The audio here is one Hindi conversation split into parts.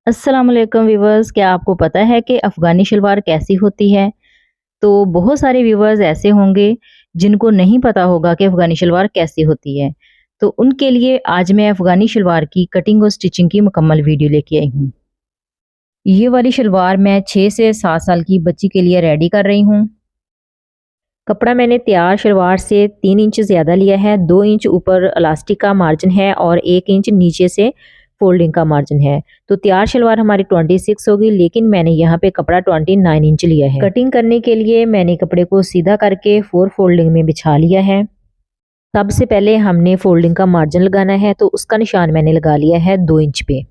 अस्सलाम वालेकुम व्यूवर्स, क्या आपको पता है कि अफ़गानी शलवार कैसी होती है? तो बहुत सारे व्यूवर्स ऐसे होंगे जिनको नहीं पता होगा कि अफ़गानी शलवार कैसी होती है। तो उनके लिए आज मैं अफ़गानी शलवार की कटिंग और स्टिचिंग की मुकम्मल वीडियो लेके आई हूँ। ये वाली शलवार मैं 6 से 7 साल की बच्ची के लिए रेडी कर रही हूँ। कपड़ा मैंने तैयार शलवार से 3 इंच ज़्यादा लिया है, 2 इंच ऊपर इलास्टिक का मार्जिन है और 1 इंच नीचे से फोल्डिंग का मार्जिन है। तो तैयार शलवार हमारी 26 होगी, लेकिन मैंने यहाँ पे कपड़ा 29 इंच लिया है। कटिंग करने के लिए मैंने कपड़े को सीधा करके 4 फोल्डिंग में बिछा लिया है। सबसे पहले हमने फोल्डिंग का मार्जिन लगाना है, तो उसका निशान मैंने लगा लिया है 2 इंच पे।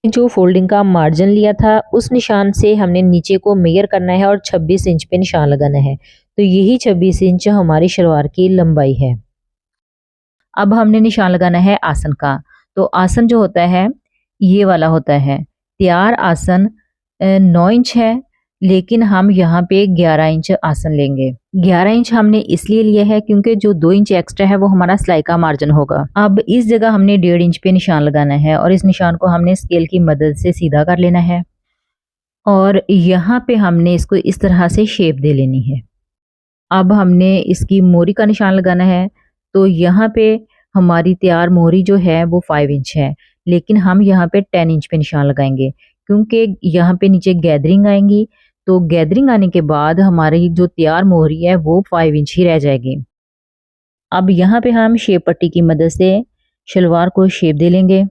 जो फोल्डिंग का मार्जिन लिया था उस निशान से हमने नीचे को मेजर करना है और 26 इंच पे निशान लगाना है। तो यही 26 इंच हमारी शलवार की लंबाई है। अब हमने निशान लगाना है आसन का। तो आसन जो होता है ये वाला होता है। तैयार आसन 9 इंच है, लेकिन हम यहाँ पे 11 इंच आसन लेंगे। 11 इंच हमने इसलिए लिया है क्योंकि जो 2 इंच एक्स्ट्रा है वो हमारा सिलाई का मार्जिन होगा। अब इस जगह हमने 1.5 इंच पे निशान लगाना है और इस निशान को हमने स्केल की मदद से सीधा कर लेना है और यहाँ पे हमने इसको इस तरह से शेप दे लेनी है। अब हमने इसकी मोहरी का निशान लगाना है। तो यहाँ पे हमारी तैयार मोहरी जो है वो 5 इंच है, लेकिन हम यहाँ पे 10 इंच पे निशान लगाएंगे क्योंकि यहाँ पे नीचे गैदरिंग आएंगी। तो गैदरिंग आने के बाद हमारी जो तैयार मोहरी है वो 5 इंच ही रह जाएगी। अब यहाँ पे हम शेप पट्टी की मदद से शलवार को शेप दे लेंगे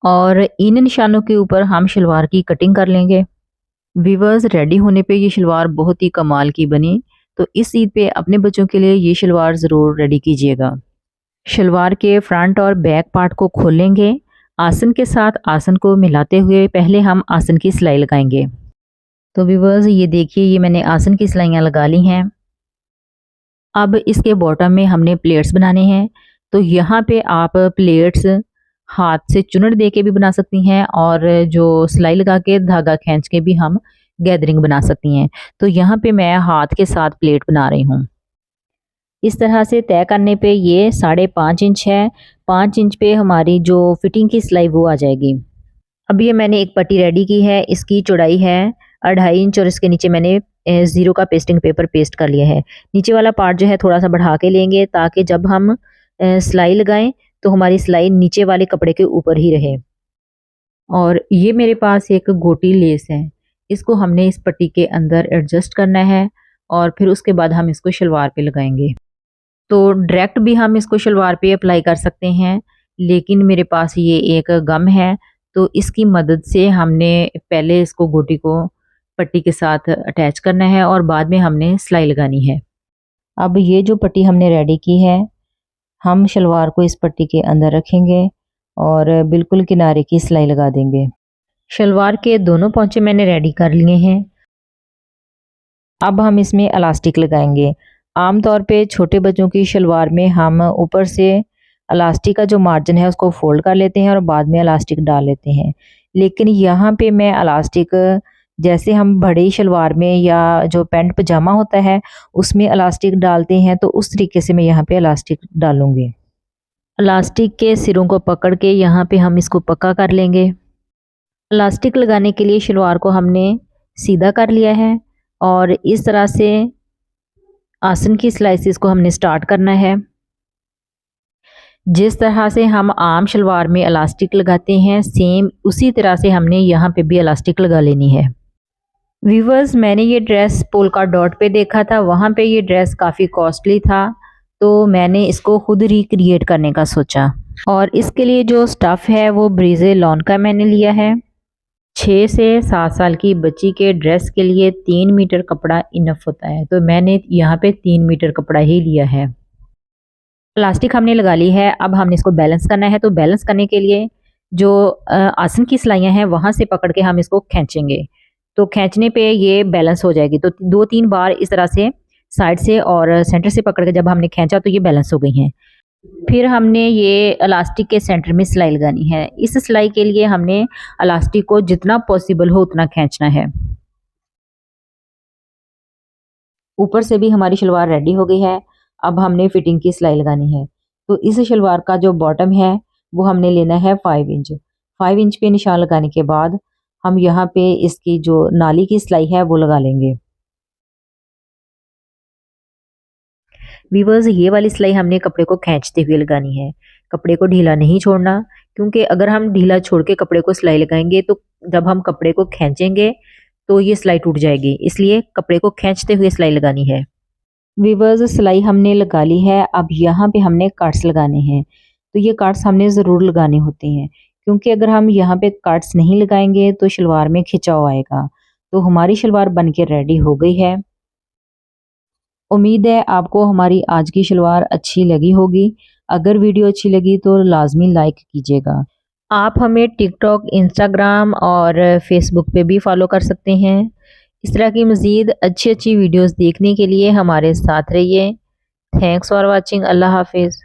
और इन निशानों के ऊपर हम शलवार की कटिंग कर लेंगे। वीवर्स, रेडी होने पे ये शलवार बहुत ही कमाल की बनी। तो इस ईद पे अपने बच्चों के लिए ये शलवार ज़रूर रेडी कीजिएगा। शलवार के फ्रंट और बैक पार्ट को खोलेंगे। आसन के साथ आसन को मिलाते हुए पहले हम आसन की सिलाई लगाएंगे। तो वीवर्स, ये देखिए, ये मैंने आसन की सिलाइयाँ लगा ली हैं। अब इसके बॉटम में हमने प्लेट्स बनाने हैं। तो यहाँ पे आप प्लेट्स हाथ से चुनट दे के भी बना सकती हैं और जो सिलाई लगा के धागा खींच के भी हम गैदरिंग बना सकती हैं। तो यहाँ पे मैं हाथ के साथ प्लेट बना रही हूँ। इस तरह से तय करने पे ये 5.5 इंच है। 5 इंच पे हमारी जो फिटिंग की सिलाई वो आ जाएगी। अब ये मैंने एक पट्टी रेडी की है। इसकी चौड़ाई है 2.5 इंच और इसके नीचे मैंने ज़ीरो का पेस्टिंग पेपर पेस्ट कर लिया है। नीचे वाला पार्ट जो है थोड़ा सा बढ़ा के लेंगे ताकि जब हम सिलाई लगाएं तो हमारी सिलाई नीचे वाले कपड़े के ऊपर ही रहे। और ये मेरे पास एक गोटी लेस है। इसको हमने इस पट्टी के अंदर एडजस्ट करना है और फिर उसके बाद हम इसको शलवार पे लगाएंगे। तो डायरेक्ट भी हम इसको शलवार पे अप्लाई कर सकते हैं, लेकिन मेरे पास ये एक गम है तो इसकी मदद से हमने पहले इसको गोटी को पट्टी के साथ अटैच करना है और बाद में हमने सिलाई लगानी है। अब ये जो पट्टी हमने रेडी की है, हम शलवार को इस पट्टी के अंदर रखेंगे और बिल्कुल किनारे की सिलाई लगा देंगे। शलवार के दोनों पोंचे मैंने रेडी कर लिए हैं। अब हम इसमें इलास्टिक लगाएंगे। आमतौर पे छोटे बच्चों की शलवार में हम ऊपर से इलास्टिक का जो मार्जिन है उसको फोल्ड कर लेते हैं और बाद में इलास्टिक डाल लेते हैं, लेकिन यहाँ पे मैं इलास्टिक जैसे हम बड़ी शलवार में या जो पैंट पजामा होता है उसमें इलास्टिक डालते हैं तो उस तरीके से मैं यहाँ पे इलास्टिक डालूंगी। इलास्टिक के सिरों को पकड़ के यहाँ पे हम इसको पक्का कर लेंगे। इलास्टिक लगाने के लिए शलवार को हमने सीधा कर लिया है और इस तरह से आसन की स्लाइसिस को हमने स्टार्ट करना है। जिस तरह से हम आम शलवार में इलास्टिक लगाते हैं सेम उसी तरह से हमने यहाँ पे भी इलास्टिक लगा लेनी है। व्यूवर्स, मैंने ये ड्रेस पोल्का डॉट पे देखा था, वहाँ पे ये ड्रेस काफ़ी कॉस्टली था तो मैंने इसको खुद रिक्रिएट करने का सोचा और इसके लिए जो स्टफ़ है वो ब्रीजे लॉन का मैंने लिया है। 6 से 7 साल की बच्ची के ड्रेस के लिए 3 मीटर कपड़ा इनफ होता है, तो मैंने यहाँ पे 3 मीटर कपड़ा ही लिया है। प्लास्टिक हमने लगा ली है। अब हमने इसको बैलेंस करना है। तो बैलेंस करने के लिए जो आसन की सिलाइयाँ हैं वहाँ से पकड़ के हम इसको खींचेंगे। तो खींचने पे ये बैलेंस हो जाएगी। तो 2-3 बार इस तरह से साइड से और सेंटर से पकड़ के जब हमने खींचा तो ये बैलेंस हो गई हैं। फिर हमने ये इलास्टिक के सेंटर में सिलाई लगानी है। इस सिलाई के लिए हमने इलास्टिक को जितना पॉसिबल हो उतना खींचना है। ऊपर से भी हमारी शलवार रेडी हो गई है। अब हमने फिटिंग की सिलाई लगानी है। तो इस शलवार का जो बॉटम है वो हमने लेना है 5 इंच। 5 इंच पे निशान लगाने के बाद हम यहाँ पे इसकी जो नाली की सिलाई है वो लगा लेंगे। वीवर्स, ये वाली सिलाई हमने कपड़े को खींचते हुए लगानी है, कपड़े को ढीला नहीं छोड़ना, क्योंकि अगर हम ढीला छोड़ के कपड़े को सिलाई लगाएंगे तो जब हम कपड़े को खींचेंगे तो ये सिलाई टूट जाएगी, इसलिए कपड़े को खींचते हुए सिलाई लगानी है। वीवर्स, सिलाई हमने लगा ली है, अब यहाँ पे हमने कार्ड्स लगाने हैं। तो ये कार्ड्स हमने ज़रूर लगाने होते हैं, क्योंकि अगर हम यहाँ पे कार्ड्स नहीं लगाएंगे तो शलवार में खिंचाव आएगा। तो हमारी शलवार बन के रेडी हो गई है। उम्मीद है आपको हमारी आज की शलवार अच्छी लगी होगी। अगर वीडियो अच्छी लगी तो लाजमी लाइक कीजिएगा। आप हमें टिकटॉक, इंस्टाग्राम और फेसबुक पे भी फॉलो कर सकते हैं। इस तरह की मज़ीद अच्छी अच्छी वीडियोस देखने के लिए हमारे साथ रहिए। Thanks for watching. अल्लाह हाफिज़।